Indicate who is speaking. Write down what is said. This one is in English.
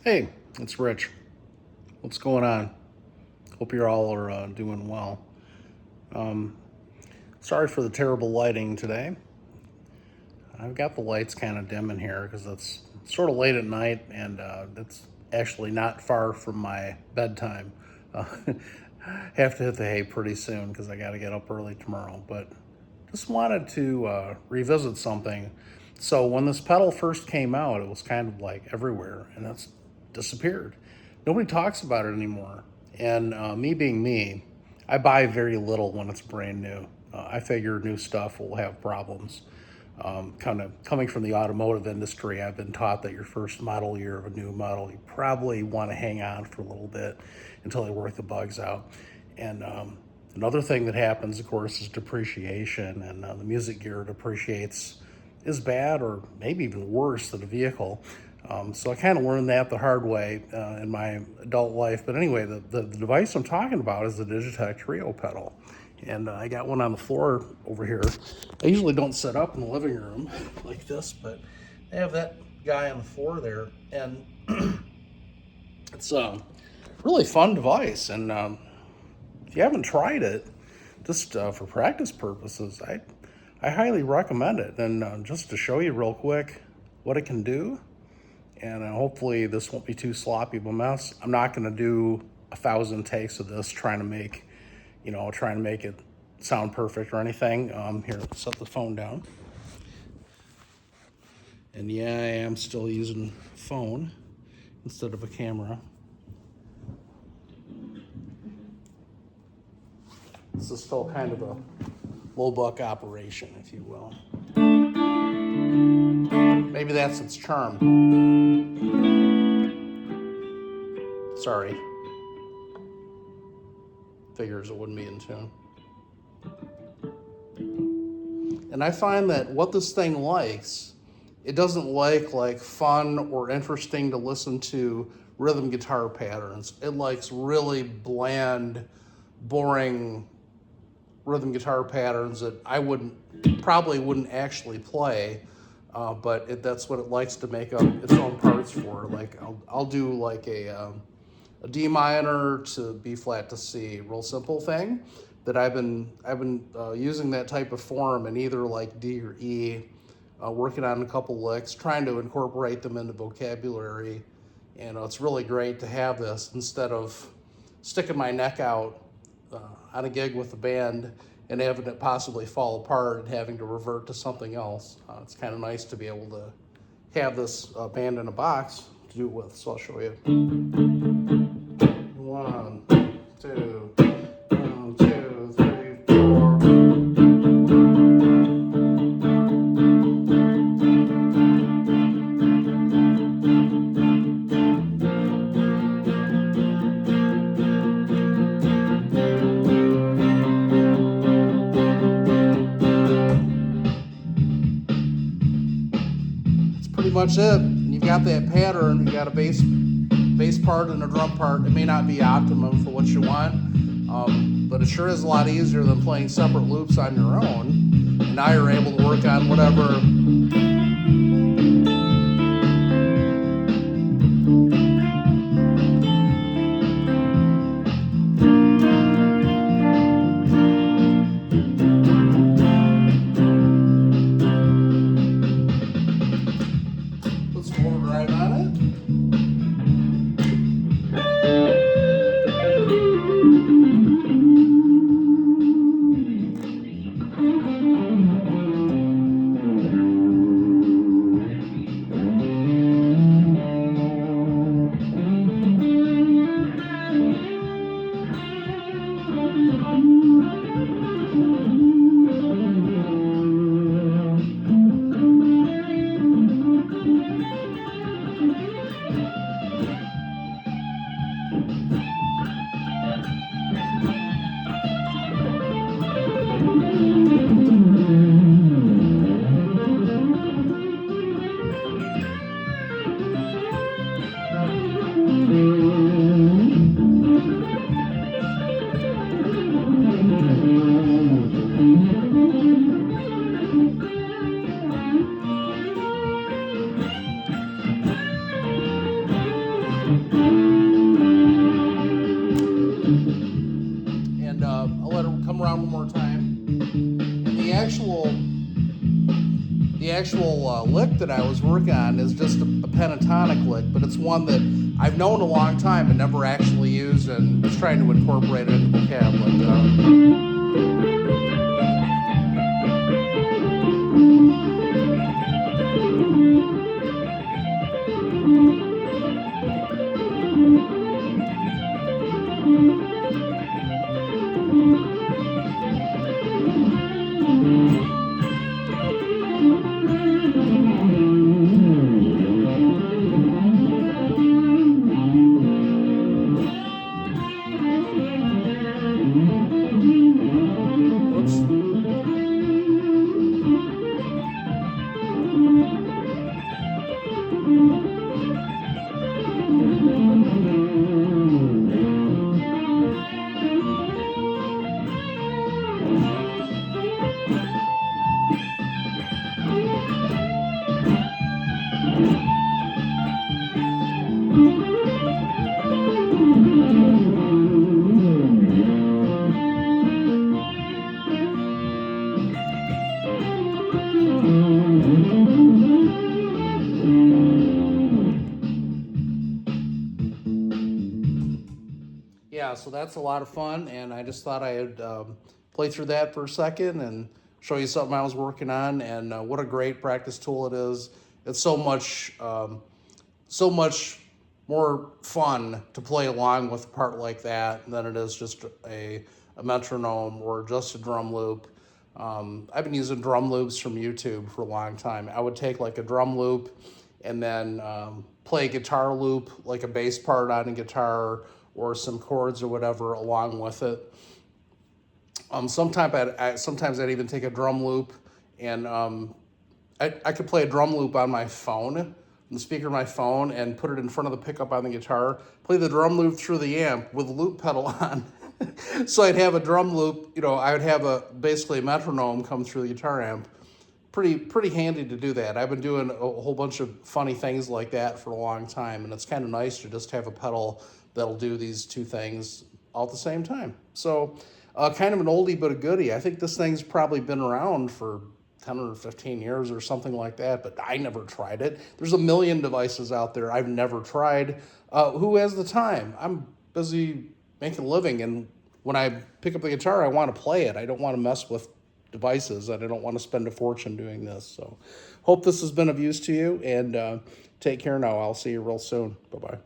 Speaker 1: Hey, it's Rich. What's going on? Hope you're all are doing well. Um, Sorry for the terrible lighting today. I've got the lights kind of dim in here because it's sort of late at night and it's actually not far from my bedtime. Uh, have to hit the hay pretty soon because I got to get up early tomorrow. But just wanted to revisit something. So when this pedal first came out, it was kind of like everywhere, and it's disappeared. Nobody talks about it anymore. And me being me, I buy very little when it's brand new. I figure new stuff will have problems. Kind of coming from the automotive industry, I've been taught that your first model year of a new model, you probably want to hang on for a little bit until they work the bugs out. And another thing that happens, of course, is depreciation, and the music gear depreciates as bad or maybe even worse than a vehicle. So I kind of learned that the hard way in my adult life. But anyway, the device I'm talking about is the Digitech Trio Pedal. And I got one on the floor over here. I usually don't set up in the living room like this, but I have that guy on the floor there. And it's a really fun device. And if you haven't tried it, just for practice purposes, I highly recommend it. And just to show you real quick what it can do, and hopefully this won't be too sloppy of a mess. I'm not going to do 1,000 takes of this trying to make it sound perfect or anything. Here, set the phone down. And yeah, I am still using phone instead of a camera. This is still kind of a low buck operation, if you will. Maybe that's its charm. Sorry. Figures it wouldn't be in tune. And I find that what this thing likes, it doesn't like fun or interesting to listen to rhythm guitar patterns. It likes really bland, boring rhythm guitar patterns that I probably wouldn't actually play, but that's what it likes to make up its own parts for. Like I'll do like a D minor to B flat to C, real simple thing that I've been using that type of form in either like D or E, working on a couple licks, trying to incorporate them into vocabulary. And it's really great to have this instead of sticking my neck out on a gig with the band and having it possibly fall apart and having to revert to something else. It's kind of nice to be able to have this band in a box to do it with, so I'll show you. 1, 2, 1, 2, 3, 4. That's pretty much it. And you've got that pattern. You've got a bass part and a drum part. It may not be optimum for what you want, but it sure is a lot easier than playing separate loops on your own. And now you're able to work on whatever put some overdrive on it. And I'll let it come around one more time. And the actual lick that I was working on is just a pentatonic lick, but it's one that I've known a long time and never actually used, and was trying to incorporate it into the vocab. Yeah, so that's a lot of fun, and I just thought I'd play through that for a second and show you something I was working on, and what a great practice tool it is. It's so much more fun to play along with a part like that than it is just a metronome or just a drum loop. I've been using drum loops from YouTube for a long time. I would take like a drum loop and then play a guitar loop, like a bass part on a guitar or some chords or whatever along with it. Sometimes I'd even take a drum loop and I could play a drum loop on my phone, the speaker of my phone, and put it in front of the pickup on the guitar, play the drum loop through the amp with the loop pedal on. So I'd have a drum loop, I would have basically a metronome come through the guitar amp. Pretty handy to do that. I've been doing a whole bunch of funny things like that for a long time, and it's kind of nice to just have a pedal that'll do these two things all at the same time. So kind of an oldie but a goodie. I think this thing's probably been around for 10 or 15 years or something like that, but I never tried it. There's a million devices out there I've never tried. Who has the time? I'm busy making a living, and when I pick up the guitar, I want to play it. I don't want to mess with devices, and I don't want to spend a fortune doing this. So hope this has been of use to you, and take care now. I'll see you real soon. Bye-bye.